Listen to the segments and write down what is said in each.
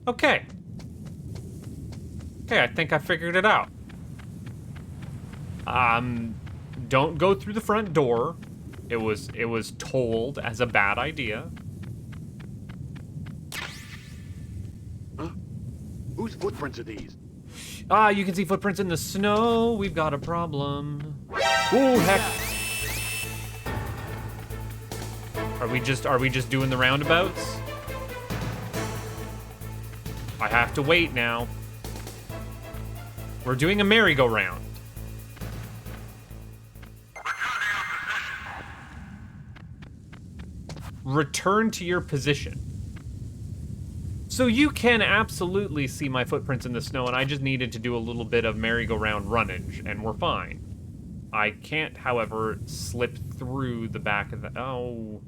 Okay. Okay, I think I figured it out. Don't go through the front door. It was told as a bad idea. Huh? Whose footprints are these? You can see footprints in the snow. We've got a problem. Ooh, heck. Are we just doing the roundabouts? I have to wait now. We're doing a merry-go-round. Return to your position. So you can absolutely see my footprints in the snow, and I just needed to do a little bit of merry-go-round runnage, and we're fine. I can't, however, slip through the back of the... Oh.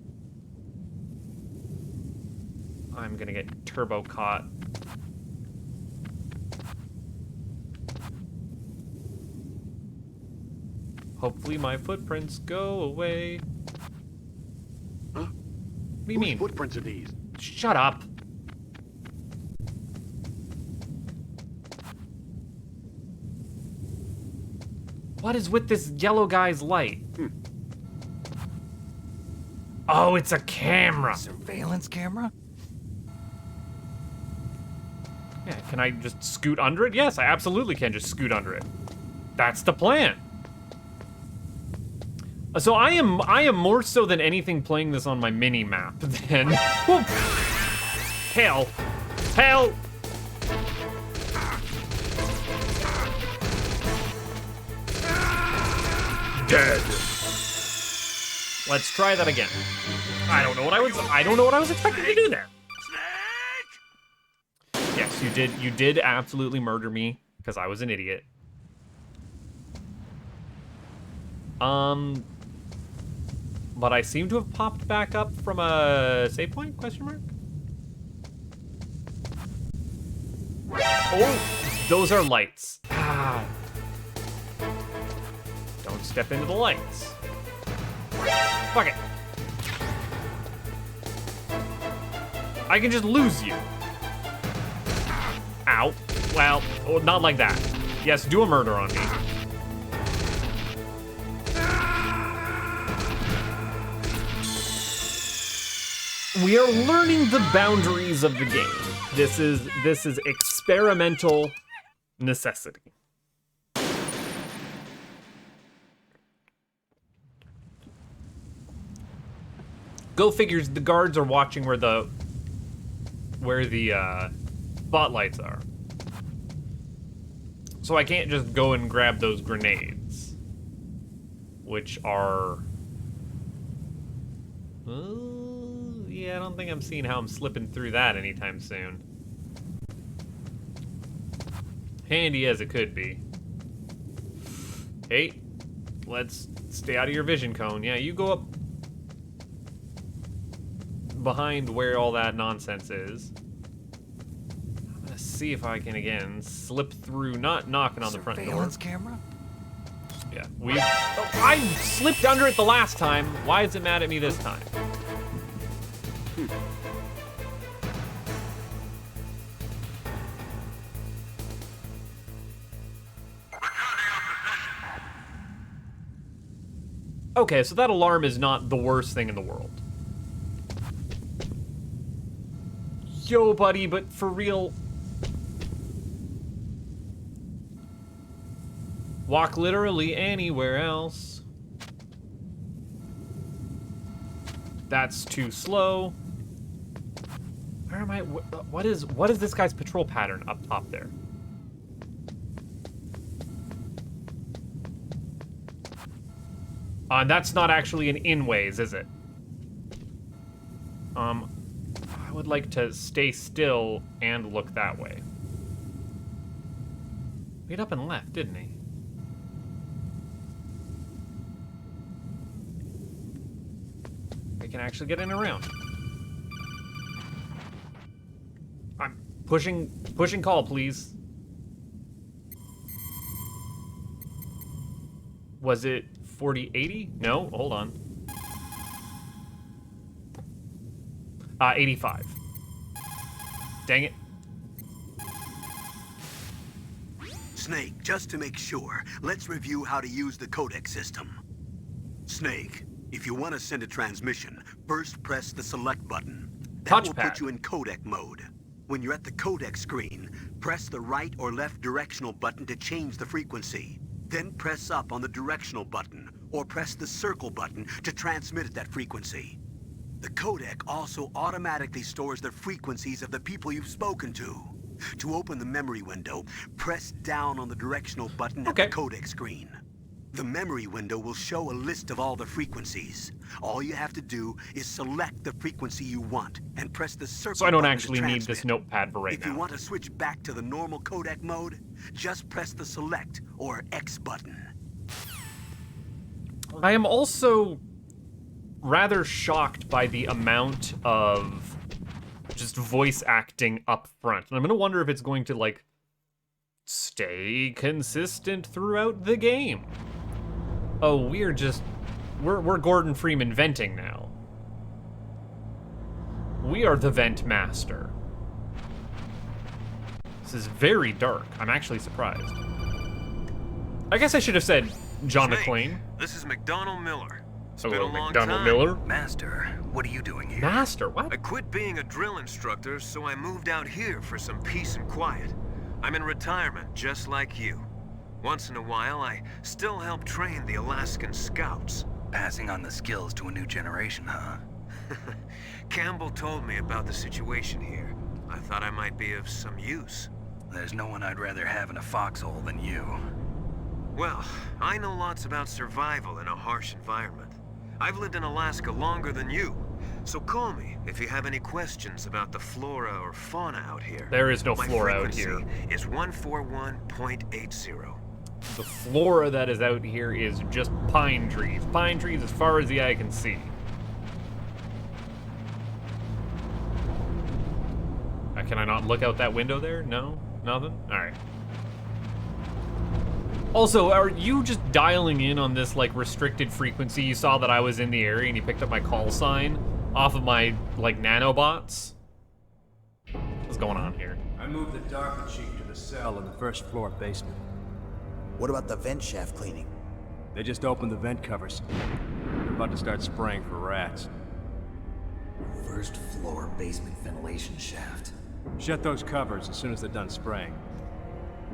I'm gonna get turbo caught. Hopefully my footprints go away. Huh? What do you mean? Whose footprints are these? Shut up. What is with this yellow guy's light? Oh, it's a camera. Surveillance camera? Yeah, can I just scoot under it? Yes, I absolutely can just scoot under it. That's the plan. So I am more so than anything playing this on my mini map than whoa. Hell. Hell. Dead. Let's try that again. I don't know what I was expecting to do there. Yes, you did absolutely murder me because I was an idiot. But I seem to have popped back up from a save point, question mark? Oh, those are lights. Ah. Don't step into the lights. Fuck it. I can just lose you. Ow. Well, not like that. Yes, do a murder on me. We are learning the boundaries of the game. This is experimental necessity. Go figures, the guards are watching where the spotlights are. So I can't just go and grab those grenades, which are... yeah, I don't think I'm seeing how I'm slipping through that anytime soon. Handy as it could be. Hey, let's stay out of your vision cone. Yeah, you go up behind where all that nonsense is. I'm gonna see if I can, again, slip through, not knocking on the front door. Surveillance camera? Yeah, I slipped under it the last time. Why is it mad at me this time? Okay, so that alarm is not the worst thing in the world. Yo, buddy, but for real... Walk literally anywhere else. That's too slow. Where am I? What is this guy's patrol pattern up top there? That's not actually an in-ways, is it? I would like to stay still and look that way. He got up and left, didn't he? I can actually get in around. I'm pushing call, please. Was it 4080? No, hold on. 85. Dang it. Snake, just to make sure, let's review how to use the codec system. Snake, if you want to send a transmission, first press the select button. That will Touchpad. put you in codec mode. When you're at the codec screen, press the right or left directional button to change the frequency. Then press up on the directional button, or press the circle button to transmit at that frequency. The codec also automatically stores the frequencies of the people you've spoken to. To open the memory window, press down on the directional button at the codec screen. The memory window will show a list of all the frequencies. All you have to do is select the frequency you want and press the circle So I don't button actually to need transmit. this notepad for right If now. you want to switch back to the normal codec mode, just press the select or X button. I am also rather shocked by the amount of just voice acting up front. And I'm gonna wonder if it's going to, like, stay consistent throughout the game. Oh, we're Gordon Freeman venting now. We are the vent master. This is very dark. I'm actually surprised. I guess I should have said John Snake, McClane. This is McDonald Miller. It's been Hello, a long McDonald time. Miller. Master, what are you doing here? Master, what? I quit being a drill instructor, so I moved out here for some peace and quiet. I'm in retirement, just like you. Once in a while, I still help train the Alaskan Scouts. Passing on the skills to a new generation, huh? Campbell told me about the situation here. I thought I might be of some use. There's no one I'd rather have in a foxhole than you. Well, I know lots about survival in a harsh environment. I've lived in Alaska longer than you, so call me if you have any questions about the flora or fauna out here. There is no My flora out frequency here. is 141.80. The flora that is out here is just pine trees. Pine trees as far as the eye can see. Can I not look out that window there? No? Nothing? Alright. Also, are you just dialing in on this, like, restricted frequency? You saw that I was in the area and you picked up my call sign off of my, like, nanobots? What's going on here? I moved the darker chief to the cell in the first floor basement. What about the vent shaft cleaning? They just opened the vent covers. They're about to start spraying for rats. First floor basement ventilation shaft. Shut those covers as soon as they're done spraying.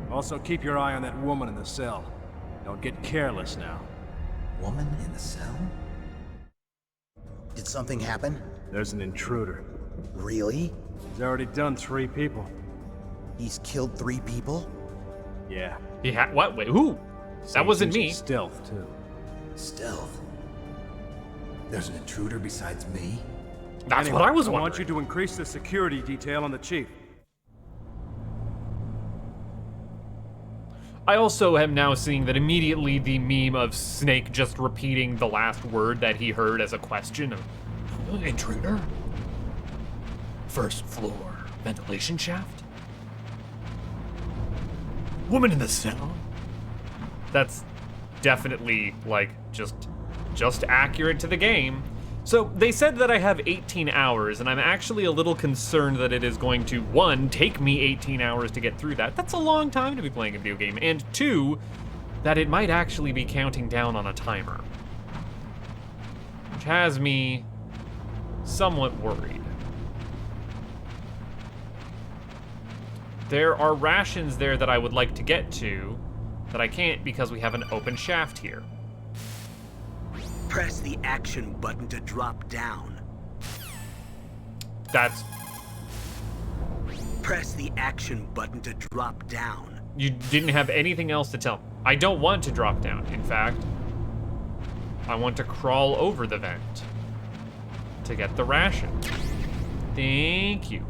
Also, keep your eye on that woman in the cell. Don't get careless now. Woman in the cell? Did something happen? There's an intruder. Really? He's already done 3 people. He's killed 3 people? Yeah. He had what? Wait, who? That wasn't me. Stealth, too. Stealth? There's an intruder besides me? That's Anyway, what I was I wondering. want you to increase the security detail on the chief. I also am now seeing that immediately the meme of Snake just repeating the last word that he heard as a question of intruder? First floor ventilation shaft? Woman in the cell? That's definitely, like, just accurate to the game. So they said that I have 18 hours, and I'm actually a little concerned that it is going to, 1, take me 18 hours to get through that. That's a long time to be playing a video game. And 2, that it might actually be counting down on a timer. Which has me somewhat worried. There are rations there that I would like to get to, that I can't because we have an open shaft here. Press the action button to drop down. That's... Press the action button to drop down. You didn't have anything else to tell me. I don't want to drop down. In fact, I want to crawl over the vent to get the ration. Thank you.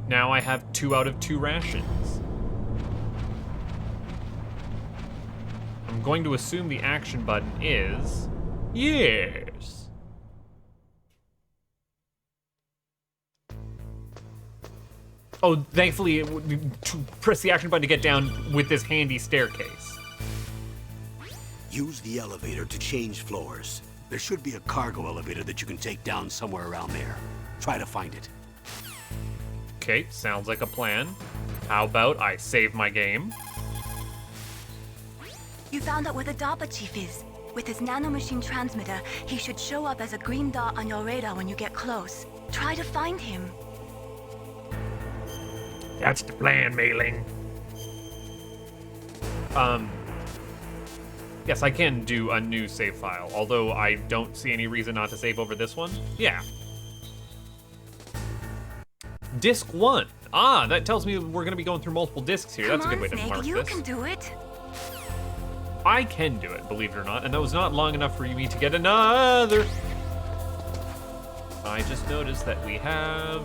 Now I have 2 out of 2 rations. I'm going to assume the action button is yes. Oh, thankfully, it would press the action button to get down with this handy staircase. Use the elevator to change floors. There should be a cargo elevator that you can take down somewhere around there. Try to find it. Okay, sounds like a plan. How about I save my game? You found out where the DARPA chief is. With his nanomachine transmitter, he should show up as a green dot on your radar when you get close. Try to find him. That's the plan, Mei-Ling. Yes, I can do a new save file, although I don't see any reason not to save over this one. Yeah. Disc 1. Ah, that tells me we're gonna be going through multiple discs here. That's a good way to Snake, mark you this. can do it. I can do it, believe it or not, and that was not long enough for me to get another. I just noticed that we have...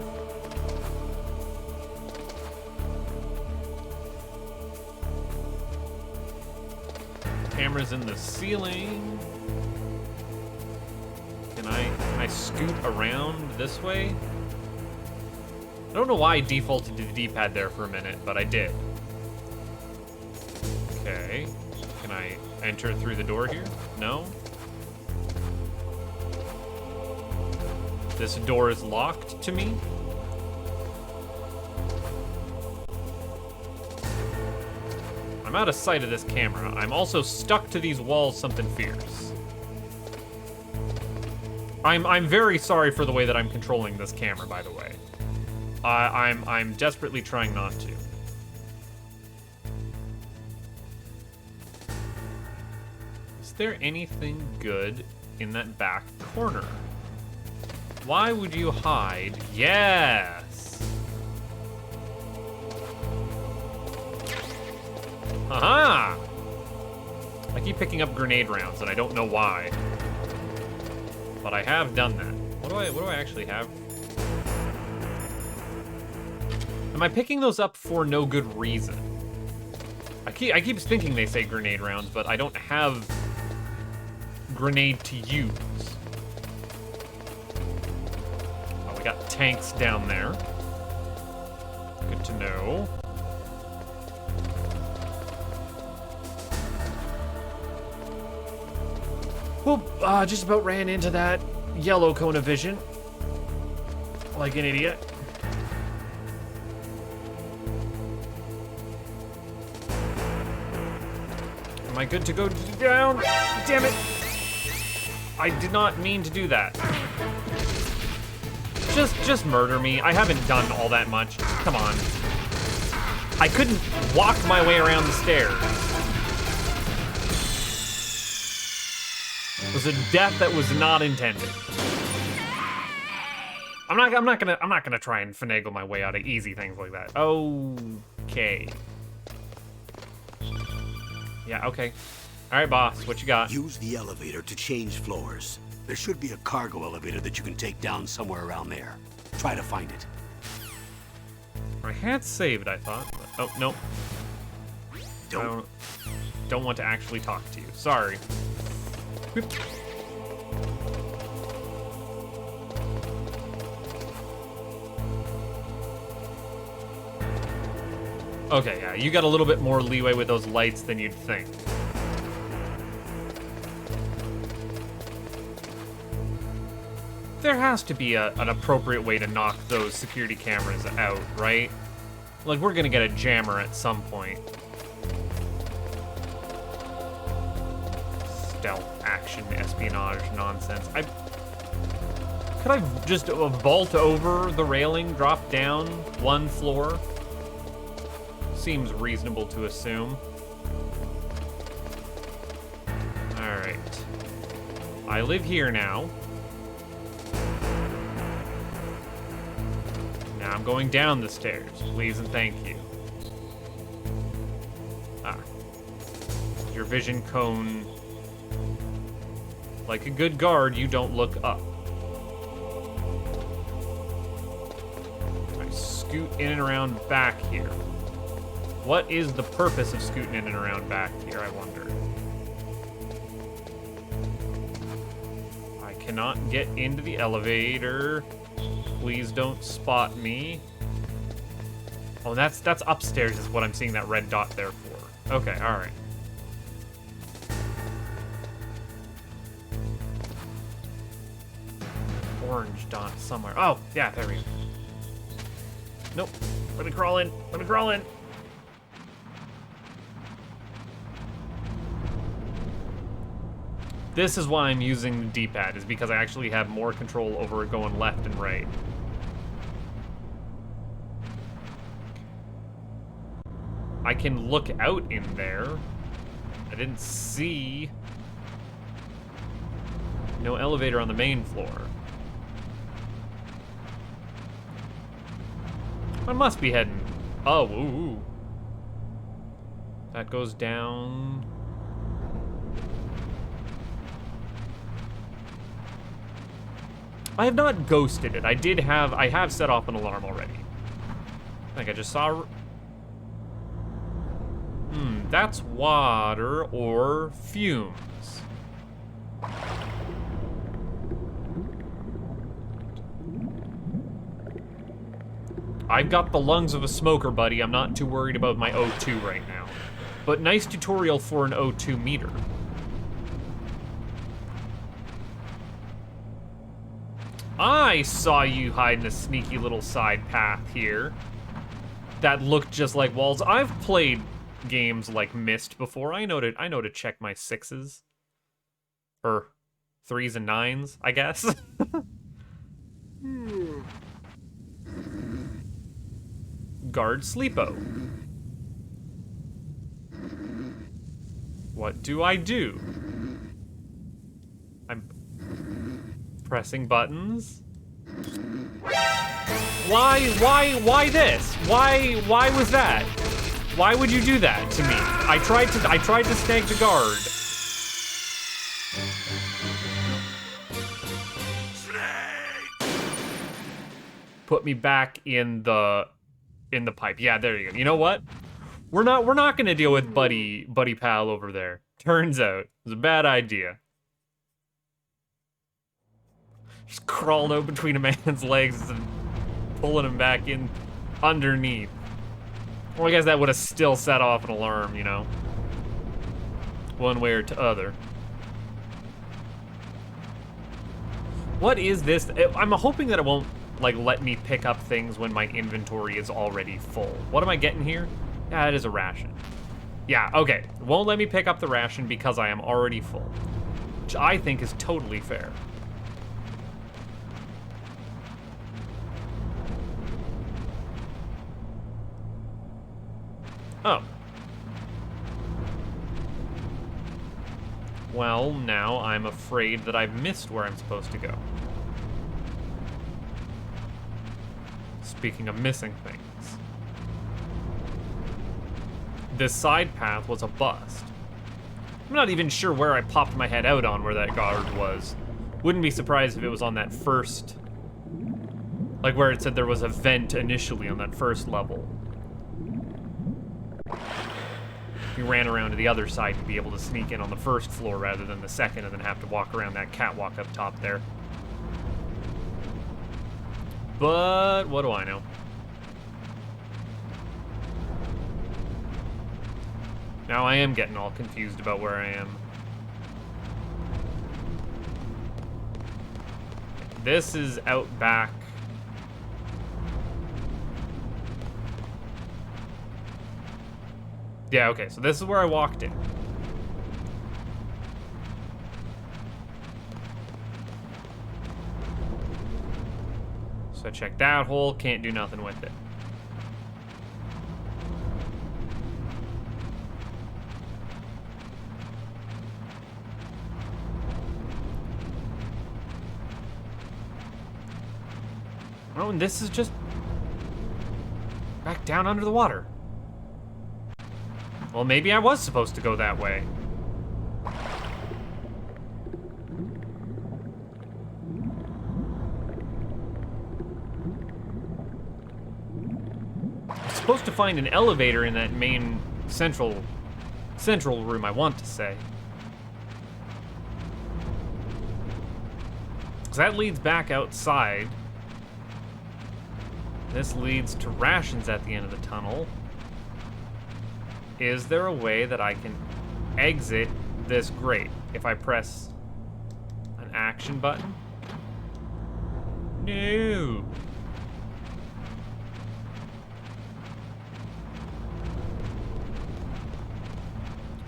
cameras in the ceiling. Can I scoot around this way? I don't know why I defaulted to the D-pad there for a minute, but I did. Okay. Can I enter through the door here? No? This door is locked to me? I'm out of sight of this camera. I'm also stuck to these walls something fierce. I'm very sorry for the way that I'm controlling this camera, by the way. I'm desperately trying not to. Is there anything good in that back corner? Why would you hide? Yes! Aha! I keep picking up grenade rounds and I don't know why. But I have done that. What do I actually have? Am I picking those up for no good reason? I keep thinking they say grenade rounds, but I don't have grenade to use. Oh, we got tanks down there. Good to know. Whoop, just about ran into that yellow cone of vision. Like an idiot. Am I good to go down? Damn it! I did not mean to do that. Just murder me. I haven't done all that much. Come on. I couldn't walk my way around the stairs. It was a death that was not intended. I'm not gonna try and finagle my way out of easy things like that. Okay. Yeah, okay. All right, boss, what you got? Use the elevator to change floors. There should be a cargo elevator that you can take down somewhere around there. Try to find it. I had saved, I thought. But, oh, no. I don't want to actually talk to you. Sorry. Whoop. Okay, yeah, you got a little bit more leeway with those lights than you'd think. There has to be an appropriate way to knock those security cameras out, right? Like, we're gonna get a jammer at some point. Stealth, action, espionage, nonsense. Could I just vault over the railing, drop down one floor? Seems reasonable to assume. Alright. I live here now. Now I'm going down the stairs. Please and thank you. Ah. Your vision cone. Like a good guard, you don't look up. I scoot in and around back here. What is the purpose of scooting in and around back here, I wonder? I cannot get into the elevator. Please don't spot me. Oh, that's upstairs is what I'm seeing that red dot there for. Okay, alright. orange dot somewhere. Oh, yeah, there we go. Nope. Let me crawl in. Let me crawl in. This is why I'm using the D-pad, is because I actually have more control over it going left and right. I can look out in there. I didn't see... No elevator on the main floor. I must be heading... Oh, ooh. That goes down... I have not ghosted it. I have set off an alarm already. I think I just saw... that's water or fumes. I've got the lungs of a smoker, buddy. I'm not too worried about my O2 right now. But nice tutorial for an O2 meter. I saw you hide in a sneaky little side path here that looked just like walls. I've played games like Myst before. I know to check my 6s. Or 3s and 9s, I guess. Guard Sleepo. What do I do? I'm pressing buttons. Why this? Why was that? Why would you do that to me? I tried to snag the guard. Put me back in the pipe. Yeah, there you go. You know what? We're not gonna deal with buddy pal over there. Turns out it was a bad idea. Just crawled out between a man's legs and pulling him back in underneath. Well, I guess that would have still set off an alarm, you know, one way or t'other. What is this? I'm hoping that it won't like let me pick up things when my inventory is already full. What am I getting here? Yeah, it is a ration. Yeah, okay. It won't let me pick up the ration because I am already full, which I think is totally fair. Oh. Well, now I'm afraid that I've missed where I'm supposed to go. Speaking of missing things. This side path was a bust. I'm not even sure where I popped my head out on where that guard was. Wouldn't be surprised if it was on that first... Like where it said there was a vent initially on that first level. We ran around to the other side to be able to sneak in on the first floor rather than the second and then have to walk around that catwalk up top there. But what do I know? Now I am getting all confused about where I am. This is out back. Yeah, okay, so this is where I walked in. So I checked that hole, can't do nothing with it. Oh, and this is just back down under the water. Well, maybe I was supposed to go that way. I'm supposed to find an elevator in that main central room, I want to say. So that leads back outside. This leads to rations at the end of the tunnel. Is there a way that I can exit this grate if I press an action button? No.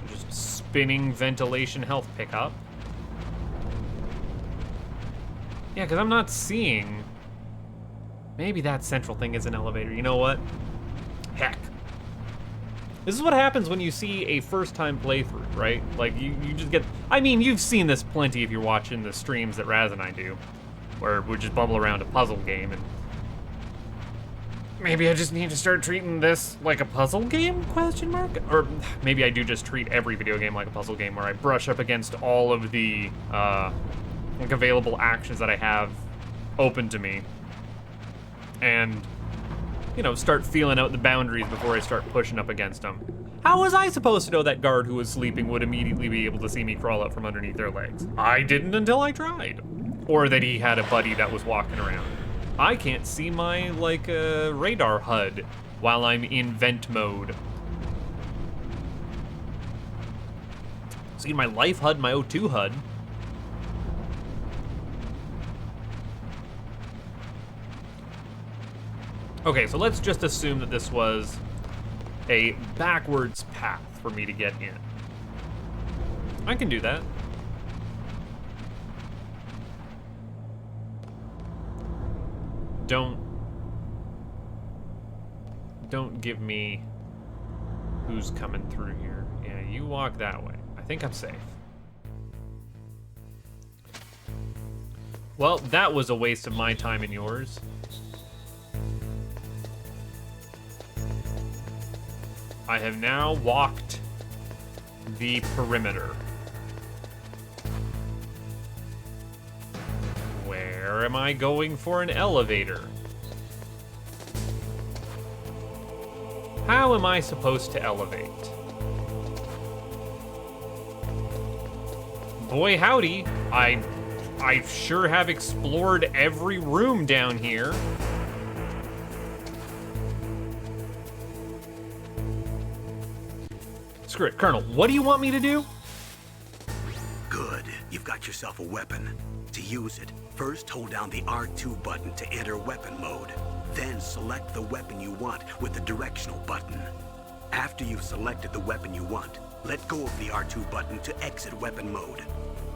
Just spinning ventilation health pickup. Yeah, because I'm not seeing... Maybe that central thing is an elevator. You know what? Heck. This is what happens when you see a first-time playthrough, right? Like, you just get... I mean, you've seen this plenty if you're watching the streams that Raz and I do, where we just bubble around a puzzle game, and... Maybe I just need to start treating this like a puzzle game, question mark? Or maybe I do just treat every video game like a puzzle game, where I brush up against all of the, like, available actions that I have open to me. And, you know, start feeling out the boundaries before I start pushing up against them. How was I supposed to know that guard who was sleeping would immediately be able to see me crawl out from underneath their legs? I didn't until I tried. Or that he had a buddy that was walking around. I can't see my, like, radar HUD while I'm in vent mode. See my life HUD, my O2 HUD. Okay, so let's just assume that this was a backwards path for me to get in. I can do that. Don't give me who's coming through here. Yeah, you walk that way. I think I'm safe. Well, that was a waste of my time and yours. I have now walked the perimeter. Where am I going for an elevator? How am I supposed to elevate? Boy howdy, I sure have explored every room down here. Screw it, Colonel, what do you want me to do? Good. You've got yourself a weapon. To use it, first hold down the R2 button to enter weapon mode. Then select the weapon you want with the directional button. After you've selected the weapon you want, let go of the R2 button to exit weapon mode.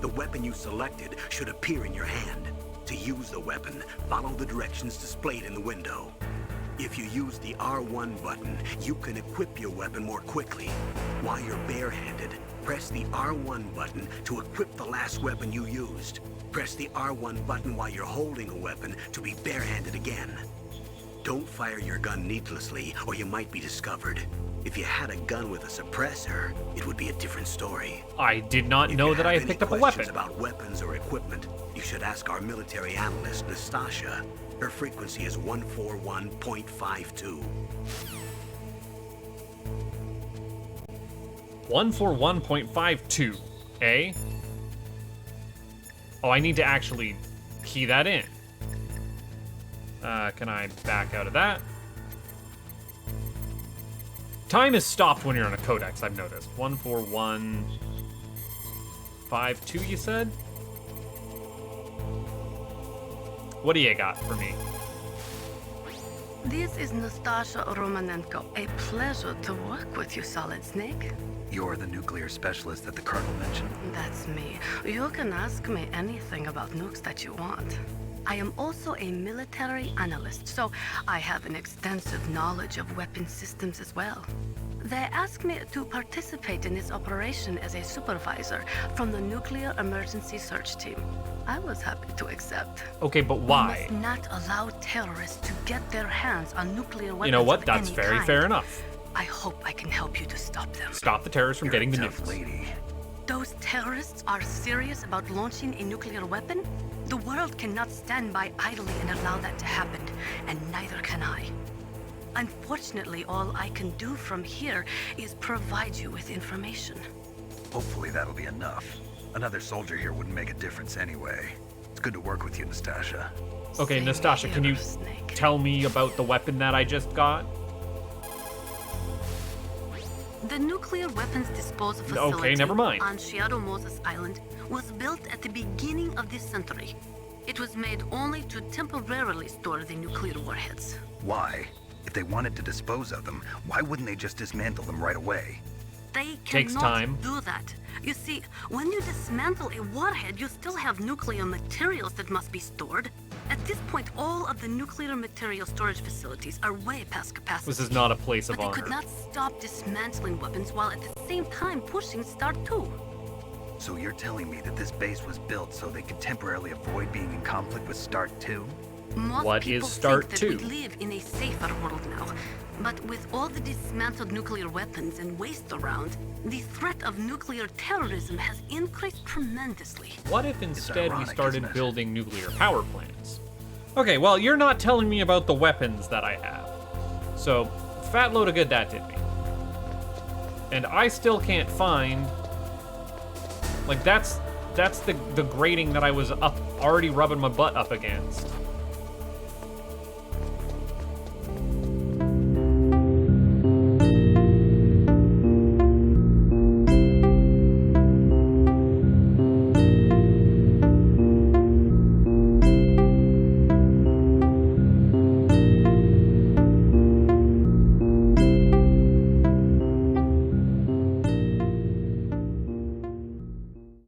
The weapon you selected should appear in your hand. To use the weapon, follow the directions displayed in the window. If you use the R1 button, you can equip your weapon more quickly. While you're barehanded, press the R1 button to equip the last weapon you used. Press the R1 button while you're holding a weapon to be barehanded again. Don't fire your gun needlessly, or you might be discovered. If you had a gun with a suppressor, it would be a different story. I did not know that I had picked up a weapon. If you have any questions about weapons or equipment, you should ask our military analyst, Nastasha. Her frequency is 141.52. 141.52, eh? Oh, I need to actually key that in. Can I back out of that? Time is stopped when you're on a codex, I've noticed. 141.52, you said? What do you got for me? This is Nastasha Romanenko. A pleasure to work with you, Solid Snake. You're the nuclear specialist that the Colonel mentioned. That's me. You can ask me anything about nukes that you want. I am also a military analyst, so I have an extensive knowledge of weapon systems as well. They asked me to participate in this operation as a supervisor from the Nuclear Emergency Search Team. I was happy to accept. Okay, but why? We must not allow terrorists to get their hands on nuclear weapons. You know what? Of That's any very kind. fair enough. I hope I can help you to stop them. Stop the terrorists from getting the Tough nukes. lady. Those terrorists are serious about launching a nuclear weapon? The world cannot stand by idly and allow that to happen, and neither can I. Unfortunately, all I can do from here is provide you with information. Hopefully that'll be enough. Another soldier here wouldn't make a difference anyway. It's good to work with you, Nastasha. Okay, Same Nastasha, can here, you Snake. tell me about the weapon that I just got? The nuclear weapons disposal facility Okay, never mind. on Shadow Moses Island was built at the beginning of this century. It was made only to temporarily store the nuclear warheads. Why? If they wanted to dispose of them, why wouldn't they just dismantle them right away? They Takes cannot time. do that. You see, when you dismantle a warhead, you still have nuclear materials that must be stored. At this point, all of the nuclear material storage facilities are way past capacity. This is not a place of But they honor. could not stop dismantling weapons while at the same time pushing Start 2. So you're telling me that this base was built so they could temporarily avoid being in conflict with Start 2? Most What people is Start think 2? that we live in a safer world now. But with all the dismantled nuclear weapons and waste around, the threat of nuclear terrorism has increased tremendously. What if instead we ironic, started isn't it? building nuclear power plants? Okay, well, you're not telling me about the weapons that I have. So, fat load of good that did me. And I still can't find... Like, that's the grating that I was already rubbing my butt up against.